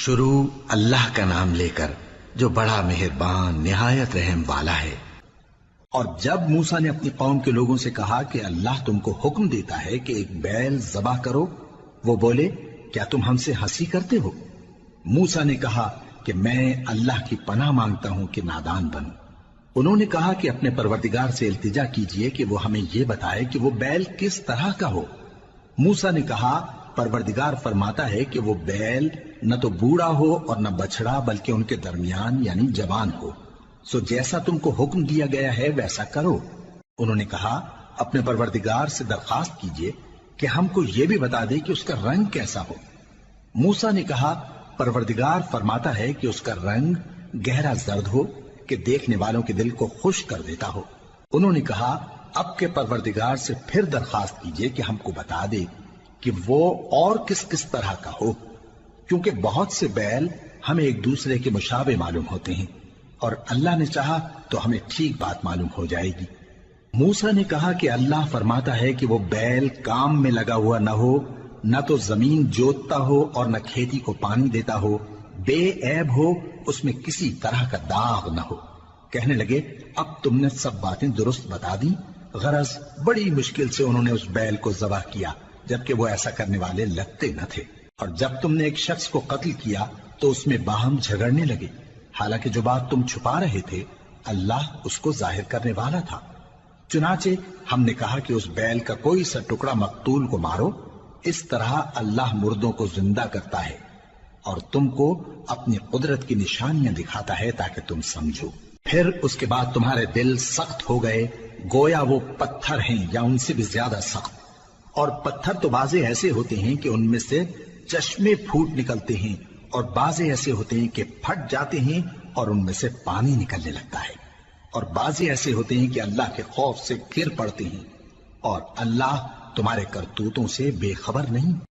شروع اللہ کا نام لے کر جو بڑا مہربان نہایت رحم والا ہے۔ اور جب موسیٰ نے اپنی قوم کے لوگوں سے کہا کہ اللہ تم کو حکم دیتا ہے کہ ایک بیل ذبح کرو، وہ بولے کیا تم ہم سے ہنسی کرتے ہو؟ موسیٰ نے کہا کہ میں اللہ کی پناہ مانگتا ہوں کہ نادان بنوں۔ انہوں نے کہا کہ اپنے پروردگار سے التجا کیجئے کہ وہ ہمیں یہ بتائے کہ وہ بیل کس طرح کا ہو۔ موسیٰ نے کہا پروردگار فرماتا ہے کہ وہ بیل نہ تو بوڑھا ہو اور نہ بچڑا بلکہ ان کے درمیان یعنی جوان ہو، سو جیسا تم کو حکم دیا گیا ہے ویسا کرو۔ انہوں نے کہا اپنے پروردگار سے درخواست کیجئے کہ ہم کو یہ بھی بتا دے کہ اس کا رنگ کیسا ہو۔ موسیٰ نے کہا پروردگار فرماتا ہے کہ اس کا رنگ گہرا زرد ہو کہ دیکھنے والوں کے دل کو خوش کر دیتا ہو۔ انہوں نے کہا اب کے پروردگار سے پھر درخواست کیجئے کہ ہم کو بتا دے کہ وہ اور کس کس طرح کا ہو، کیونکہ بہت سے بیل ہمیں ایک دوسرے کے مشابہ معلوم ہوتے ہیں، اور اللہ نے چاہا تو ہمیں ٹھیک بات معلوم ہو جائے گی۔ موسیٰ نے کہا کہ اللہ فرماتا ہے کہ وہ بیل کام میں لگا ہوا نہ ہو، نہ تو زمین جوتتا ہو اور نہ کھیتی کو پانی دیتا ہو، بے عیب ہو، اس میں کسی طرح کا داغ نہ ہو۔ کہنے لگے اب تم نے سب باتیں درست بتا دی۔ غرض بڑی مشکل سے انہوں نے اس بیل کو ذبح کیا، جبکہ وہ ایسا کرنے والے لگتے نہ تھے۔ اور جب تم نے ایک شخص کو قتل کیا تو اس میں باہم جھگڑنے لگے، حالانکہ جو بات تم چھپا رہے تھے اللہ اس کو ظاہر کرنے والا تھا۔ چنانچہ ہم نے کہا کہ اس بیل کا کوئی سا ٹکڑا مقتول کو مارو، اس طرح اللہ مردوں کو زندہ کرتا ہے اور تم کو اپنی قدرت کی نشانیاں دکھاتا ہے تاکہ تم سمجھو۔ پھر اس کے بعد تمہارے دل سخت ہو گئے گویا وہ پتھر ہیں یا ان سے بھی زیادہ سخت، اور پتھر تو بعضے ایسے ہوتے ہیں کہ ان میں سے چشمے پھوٹ نکلتے ہیں، اور بعضے ایسے ہوتے ہیں کہ پھٹ جاتے ہیں اور ان میں سے پانی نکلنے لگتا ہے، اور بعضے ایسے ہوتے ہیں کہ اللہ کے خوف سے گر پڑتے ہیں، اور اللہ تمہارے کرتوتوں سے بے خبر نہیں۔